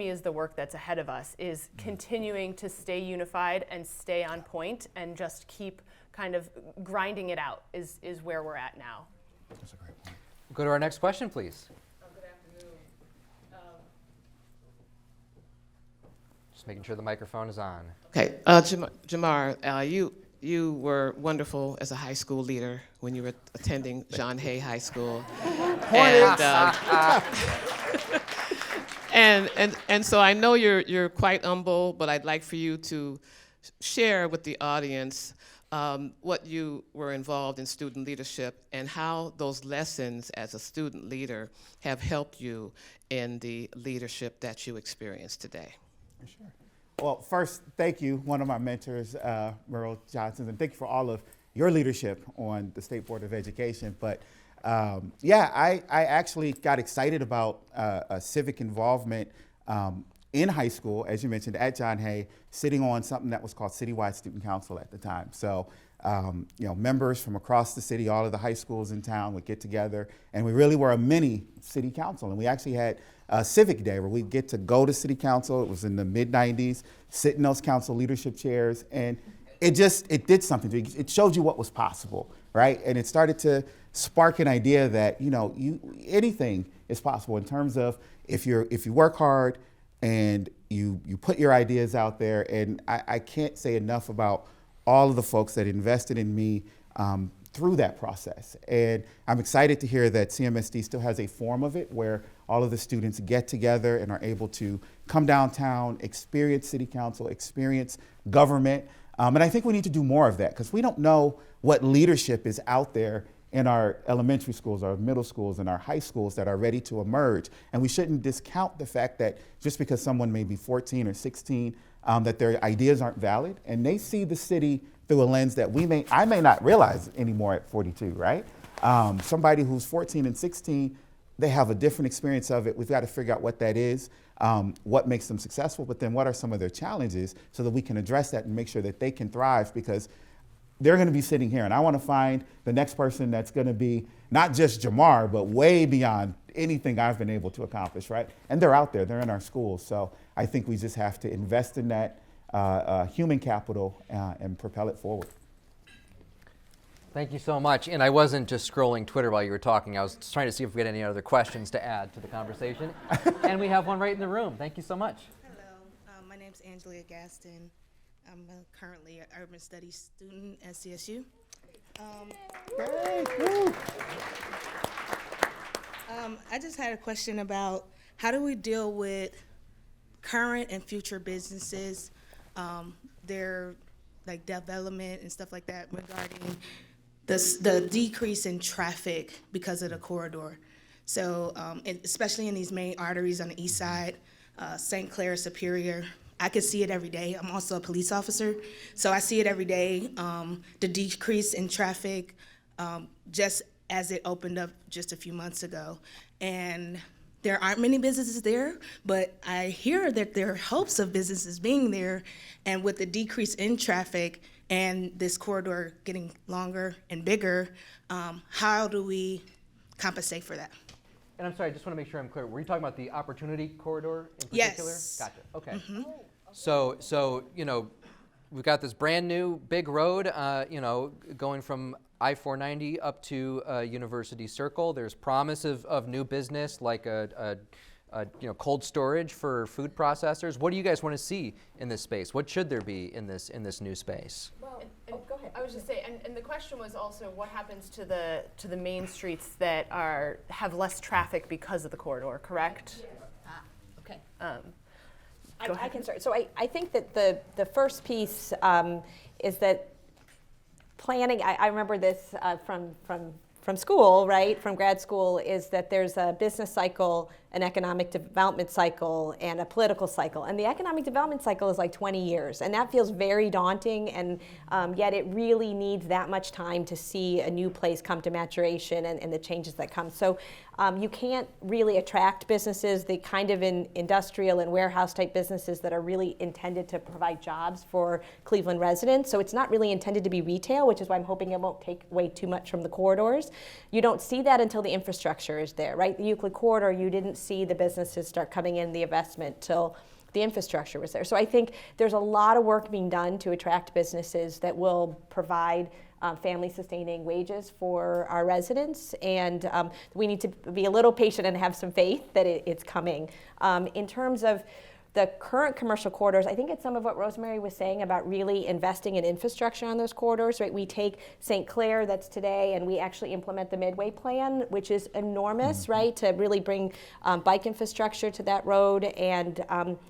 is the work that's ahead of us, is continuing to stay unified and stay on point and just keep kind of grinding it out is where we're at now. That's a great point. We'll go to our next question, please. Good afternoon. Just making sure the microphone is on. Okay, Jamar, you were wonderful as a high school leader when you were attending John Hay High School. And so I know you're quite humble, but I'd like for you to share with the audience what you were involved in student leadership and how those lessons as a student leader have helped you in the leadership that you experience today. Sure. Well, first, thank you, one of my mentors, Merle Johnson, and thank you for all of your leadership on the State Board of Education. But I actually got excited about civic involvement in high school, as you mentioned, at John Hay, sitting on something that was called Citywide Student Council at the time. So, members from across the city, all of the high schools in town would get together, and we really were a mini city council. And we actually had a civic day where we'd get to go to city council. It was in the mid-90s, sit in those council leadership chairs, and it did something to you. It showed you what was possible, right? And it started to spark an idea that, anything is possible in terms of if you work hard, and you put your ideas out there. And I can't say enough about all of the folks that invested in me through that process. And I'm excited to hear that CMSD still has a form of it where all of the students get together and are able to come downtown, experience city council, experience government. And I think we need to do more of that because we don't know what leadership is out there in our elementary schools, our middle schools, and our high schools that are ready to emerge. And we shouldn't discount the fact that just because someone may be 14 or 16, that their ideas aren't valid, and they see the city through a lens that I may not realize anymore at 42, right? Somebody who's 14 and 16, they have a different experience of it. We've got to figure out what that is, what makes them successful, but then what are some of their challenges so that we can address that and make sure that they can thrive, because they're going to be sitting here, and I want to find the next person that's going to be not just Jamar, but way beyond anything I've been able to accomplish, right? And they're out there, they're in our schools. So I think we just have to invest in that human capital and propel it forward. Thank you so much. And I wasn't just scrolling Twitter while you were talking. I was trying to see if we had any other questions to add to the conversation. And we have one right in the room. Thank you so much. Hello, my name's Angela Gaston. I'm currently an urban studies student at CSU. I just had a question about how do we deal with current and future businesses, their like development and stuff like that regarding the decrease in traffic because of the corridor. So especially in these main arteries on the east side, St. Clair, Superior, I could see it every day. I'm also a police officer, so I see it every day, the decrease in traffic just as it opened up just a few months ago. And there aren't many businesses there, but I hear that there are hopes of businesses being there, and with the decrease in traffic and this corridor getting longer and bigger, how do we compensate for that? And I'm sorry, I just want to make sure I'm clear. Were you talking about the opportunity corridor in particular? Yes. Gotcha. Okay. Mm-hmm. So we've got this brand new big road, going from I-490 up to University Circle. There's promise of new business like a cold storage for food processors. What do you guys want to see in this space? What should there be in this new space? Well, go ahead. I was just saying, and the question was also what happens to the main streets that have less traffic because of the corridor, correct? Okay. I can start. So I think that the first piece is that planning. I remember this from school, right? From grad school, is that there's a business cycle an economic development cycle and a political cycle. And the economic development cycle is like 20 years. And that feels very daunting, and yet it really needs that much time to see a new place come to maturation and the changes that come. So you can't really attract businesses, the kind of industrial and warehouse type businesses that are really intended to provide jobs for Cleveland residents. So it's not really intended to be retail, which is why I'm hoping it won't take away too much from the corridors. You don't see that until the infrastructure is there, right? The Euclid corridor, you didn't see the businesses start coming in, the investment, till the infrastructure was there. So I think there's a lot of work being done to attract businesses that will provide family-sustaining wages for our residents, and we need to be a little patient and have some faith that it's coming. In terms of the current commercial corridors, I think it's some of what Rosemary was saying about really investing in infrastructure on those corridors, right? We take St. Clair, that's today, and we actually implement the Midway Plan, which is enormous, right, to really bring bike infrastructure to that road. And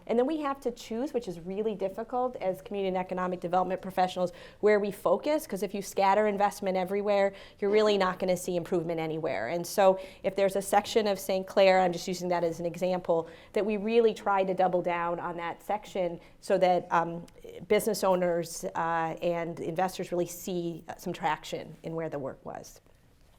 then we have to choose, which is really difficult as community and economic development professionals, where we focus, because if you scatter investment everywhere, you're really not going to see improvement anywhere. And so if there's a section of St. Clair, I'm just using that as an example, that we really try to double down on that section so that business owners and investors really see some traction in where the work was.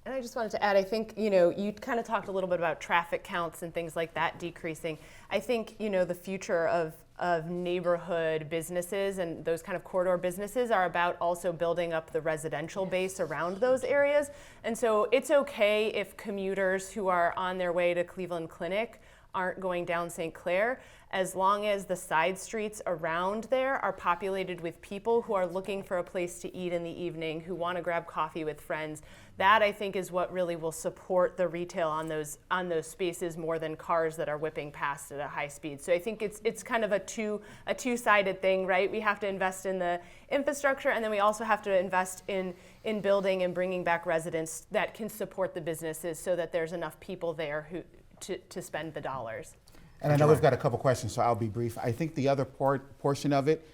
And I just wanted to add, I think, you kind of talked a little bit about traffic counts and things like that decreasing. I think, the future of neighborhood businesses and those kind of corridor businesses are about also building up the residential base around those areas. And so it's okay if commuters who are on their way to Cleveland Clinic aren't going down St. Clair, as long as the side streets around there are populated with people who are looking for a place to eat in the evening, who want to grab coffee with friends. That, I think, is what really will support the retail on those spaces more than cars that are whipping past at a high speed. So I think it's kind of a two-sided thing, right? We have to invest in the infrastructure, and then we also have to invest in building and bringing back residents that can support the businesses so that there's enough people there to spend the dollars. And I know we've got a couple questions, so I'll be brief. I think the other portion of it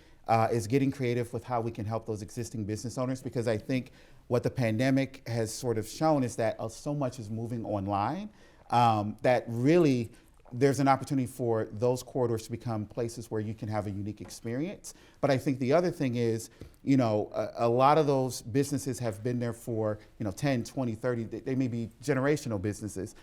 is getting creative with how we can help those existing business owners, because I think what the pandemic has sort of shown is that so much is moving online, that really there's an opportunity for those corridors to become places where you can have a unique experience. But I think the other thing is, a lot of those businesses have been there for 10, 20, 30, they may be generational businesses.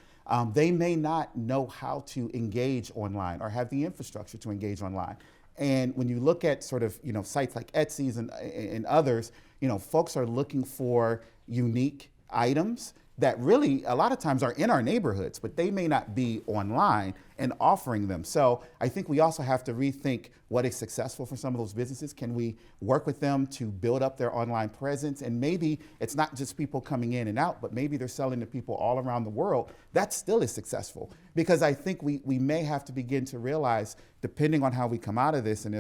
They may not know how to engage online or have the infrastructure to engage online. And when you look at sort of sites like Etsy's and others, folks are looking for unique items that really a lot of times are in our neighborhoods, but they may not be online and offering them. So I think we also have to rethink what is successful for some of those businesses. Can we work with them to build up their online presence? And maybe it's not just people coming in and out, but maybe they're selling to people all around the world. That still is successful, because I think we may have to begin to realize, depending on how we come out of this, and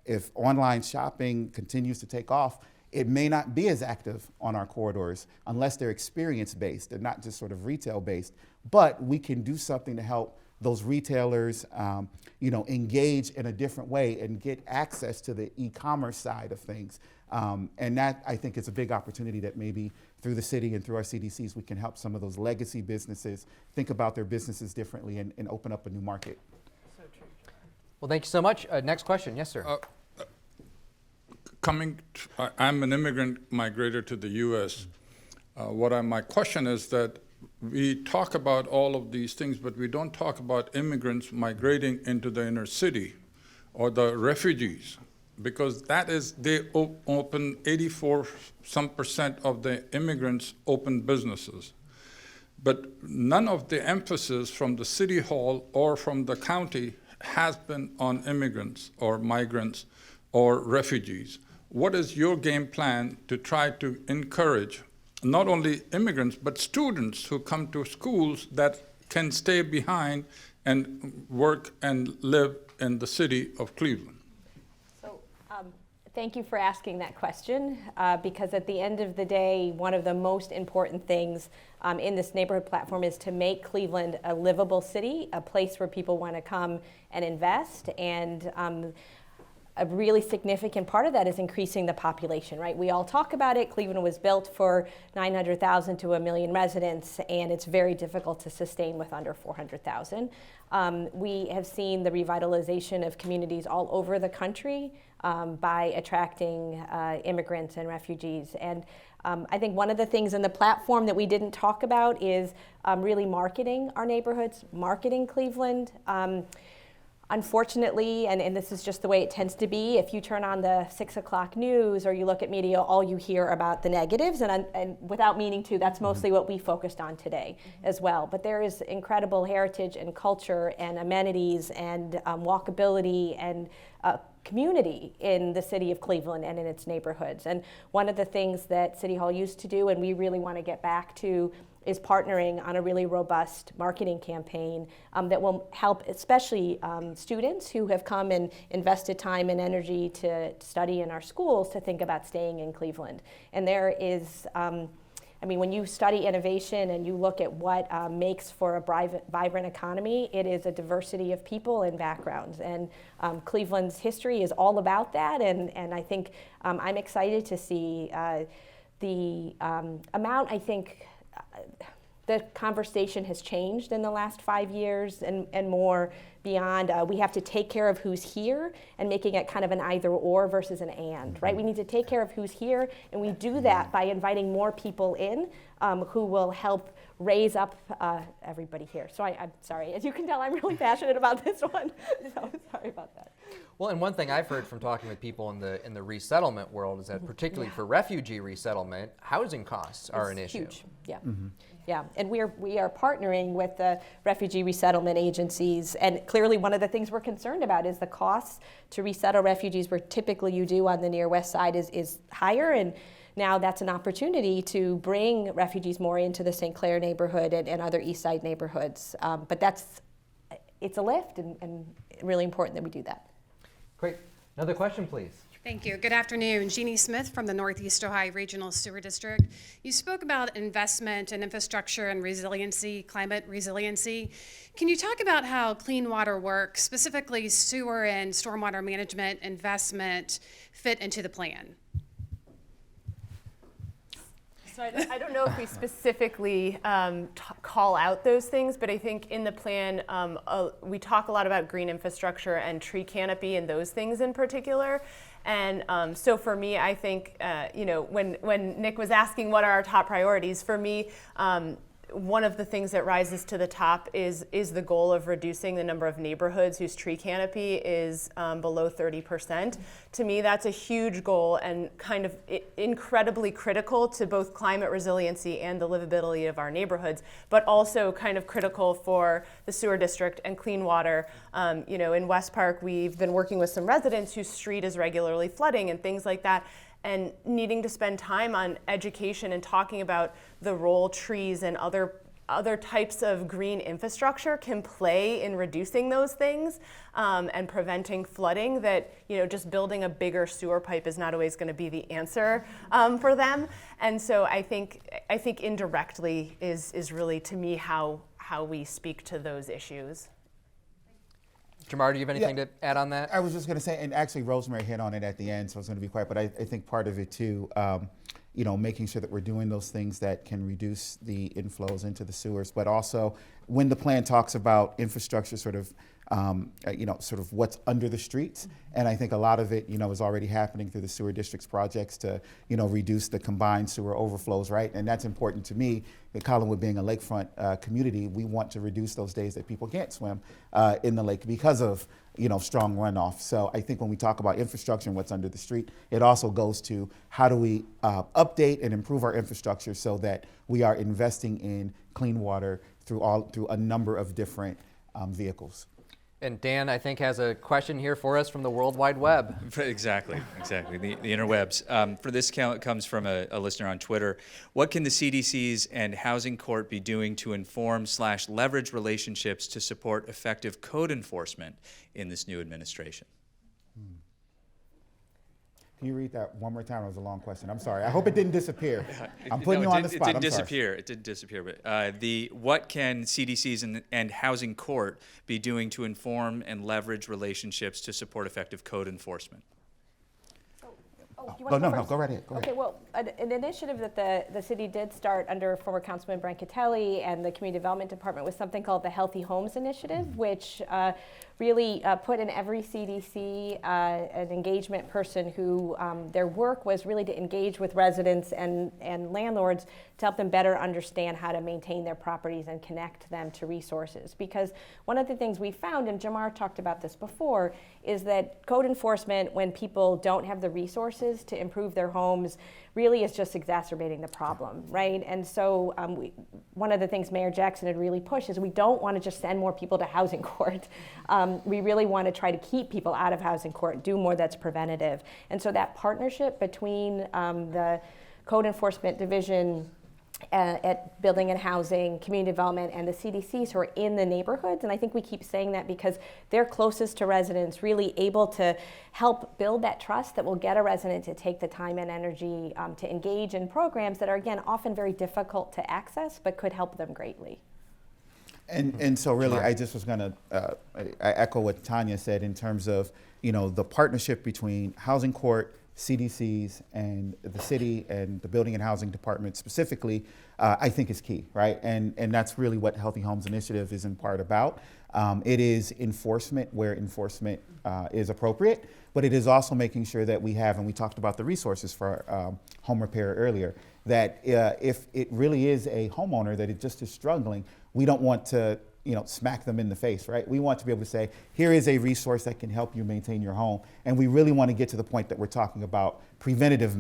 if online shopping continues to take off, it may not be as active on our corridors unless they're experience-based and not just sort of retail-based. But we can do something to help those retailers, engage in a different way and get access to the e-commerce side of things. And that, I think, is a big opportunity that maybe through the city and through our CDCs, we can help some of those legacy businesses think about their businesses differently and open up a new market. So true. Well, thank you so much. Next question. Yes, sir. I'm an immigrant migrator to the U.S. My question is that we talk about all of these things, but we don't talk about immigrants migrating into the inner city or the refugees, because they open 84% of the immigrants open businesses. But none of the emphasis from the city hall or from the county has been on immigrants or migrants or refugees. What is your game plan to try to encourage not only immigrants, but students who come to schools that can stay behind and work and live in the city of Cleveland? So thank you for asking that question, because at the end of the day, one of the most important things in this neighborhood platform is to make Cleveland a livable city, a place where people want to come and invest. And a really significant part of that is increasing the population, right? We all talk about it. Cleveland was built for 900,000 to 1 million residents, and it's very difficult to sustain with under 400,000. We have seen the revitalization of communities all over the country by attracting immigrants and refugees. And I think one of the things in the platform that we didn't talk about is really marketing our neighborhoods, marketing Cleveland. Unfortunately, and this is just the way it tends to be, if you turn on the 6 o'clock news or you look at media, all you hear about the negatives, and without meaning to, that's mostly what we focused on today as well. But there is incredible heritage and culture and amenities and walkability and community in the city of Cleveland and in its neighborhoods. And one of the things that City Hall used to do, and we really want to get back to, is partnering on a really robust marketing campaign that will help especially students who have come and invested time and energy to study in our schools to think about staying in Cleveland. And there is, when you study innovation and you look at what makes for a vibrant economy, it is a diversity of people and backgrounds. And Cleveland's history is all about that. And I think I'm excited to see the amount, I think, the conversation has changed in the last 5 years and more beyond. We have to take care of who's here and making it kind of an either or versus an and, right? We need to take care of who's here, and we do that by inviting more people in who will help raise up everybody here. So I'm sorry, as you can tell, I'm really passionate about this one, so sorry about that. Well, and one thing I've heard from talking with people in the resettlement world is that particularly for refugee resettlement, housing costs are an issue. Huge, yeah. Yeah, and we are partnering with the refugee resettlement agencies, and clearly one of the things we're concerned about is the costs to resettle refugees, where typically you do on the near west side is higher, and now that's an opportunity to bring refugees more into the St. Clair neighborhood and other east side neighborhoods. But it's a lift, and really important that we do that. Great. Another question, please. Thank you. Good afternoon. Jeannie Smith from the Northeast Ohio Regional Sewer District. You spoke about investment in infrastructure and resiliency, climate resiliency. Can you talk about how clean water works, specifically sewer and stormwater management investment, fit into the plan? So I don't know if we specifically call out those things, but I think in the plan we talk a lot about green infrastructure and tree canopy and those things in particular. And so for me, I think, when Nick was asking what are our top priorities, for me, one of the things that rises to the top is the goal of reducing the number of neighborhoods whose tree canopy is below 30%. To me, that's a huge goal and kind of incredibly critical to both climate resiliency and the livability of our neighborhoods, but also kind of critical for the sewer district and clean water. In West Park, we've been working with some residents whose street is regularly flooding and things like that, and needing to spend time on education and talking about the role trees and other types of green infrastructure can play in reducing those things and preventing flooding, that just building a bigger sewer pipe is not always going to be the answer for them. And so I think indirectly is really, to me, how we speak to those issues. Jamar, do you have anything to add on that? I was just going to say, and actually Rosemary hit on it at the end, so I was going to be quiet, but I think part of it too, making sure that we're doing those things that can reduce the inflows into the sewers, but also when the plan talks about infrastructure, sort of what's under the streets. And I think a lot of it, is already happening through the sewer district's projects to, reduce the combined sewer overflows, right? And that's important to me. Collinwood being a lakefront community, we want to reduce those days that people can't swim in the lake because of, strong runoff. So I think when we talk about infrastructure and what's under the street, it also goes to how do we update and improve our infrastructure so that we are investing in clean water through a number of different vehicles. And Dan, I think, has a question here for us from the World Wide Web. Exactly, the interwebs. For this count, it comes from a listener on Twitter. What can the CDCs and Housing Court be doing to inform/leverage relationships to support effective code enforcement in this new administration? Can you read that one more time? It was a long question. I'm sorry. I hope it didn't disappear. I'm putting No, you on the It spot. didn't I'm sorry. disappear. It didn't disappear. But what can CDCs and housing court be doing to inform and leverage relationships to support effective code enforcement? Do you want to No, first? go right ahead. Go Okay, ahead. well, an initiative that the city did start under former Councilman Castele and the Community Development Department was something called the Healthy Homes Initiative, which really put in every CDC an engagement person who their work was really to engage with residents and landlords to help them better understand how to maintain their properties and connect them to resources. Because one of the things we found, and Jamar talked about this before, is that code enforcement, when people don't have the resources to improve their homes, really is just exacerbating the problem, right? And so one of the things Mayor Jackson had really pushed is we don't want to just send more people to housing court. We really want to try to keep people out of housing court, do more that's preventative. And so that partnership between the Code Enforcement Division at Building and Housing, Community Development, and the CDCs who are in the neighborhoods, and I think we keep saying that because they're closest to residents, really able to help build that trust that will get a resident to take the time and energy to engage in programs that are, again, often very difficult to access, but could help them greatly. And so really, I just was going to I echo what Tania said in terms of, the partnership between Housing Court, CDCs, and the city and the Building and Housing Department specifically, I think is key, right? And that's really what Healthy Homes Initiative is in part about. It is enforcement where enforcement is appropriate, but it is also making sure that we have, and we talked about the resources for home repair earlier, that if it really is a homeowner that it just is struggling, we don't want to smack them in the face, right? We want to be able to say, here is a resource that can help you maintain your home. And we really want to get to the point that we're talking about preventative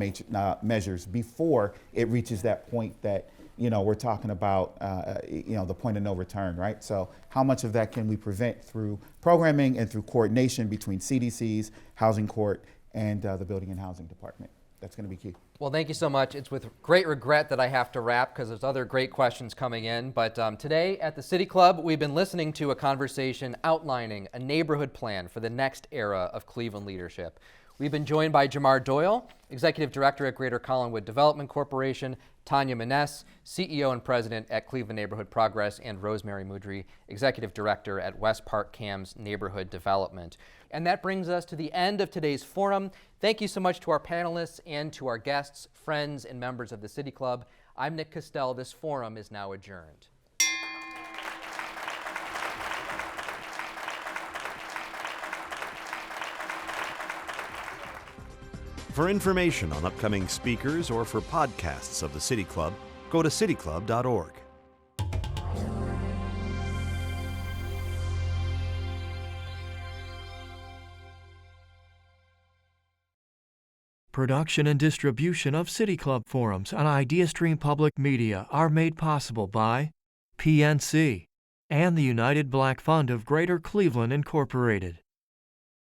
measures before it reaches that point that, we're talking about, the point of no return, right? So how much of that can we prevent through programming and through coordination between CDCs, Housing Court, and the Building and Housing Department? That's going to be key. Well, thank you so much. It's with great regret that I have to wrap because there's other great questions coming in. But today at the City Club, we've been listening to a conversation outlining a neighborhood plan for the next era of Cleveland leadership. We've been joined by Jamar Doyle, Executive Director at Greater Collinwood Development Corporation, Tania Menesse, CEO and President at Cleveland Neighborhood Progress, and Rosemary Mudry, Executive Director at West Park CAM's Neighborhood Development. And that brings us to the end of today's forum. Thank you so much to our panelists and to our guests, friends, and members of the City Club. I'm Nick Castele. This forum is now adjourned. For information on upcoming speakers or for podcasts of the City Club, go to cityclub.org. Production and distribution of City Club forums on IdeaStream Public Media are made possible by PNC and the United Black Fund of Greater Cleveland, Incorporated.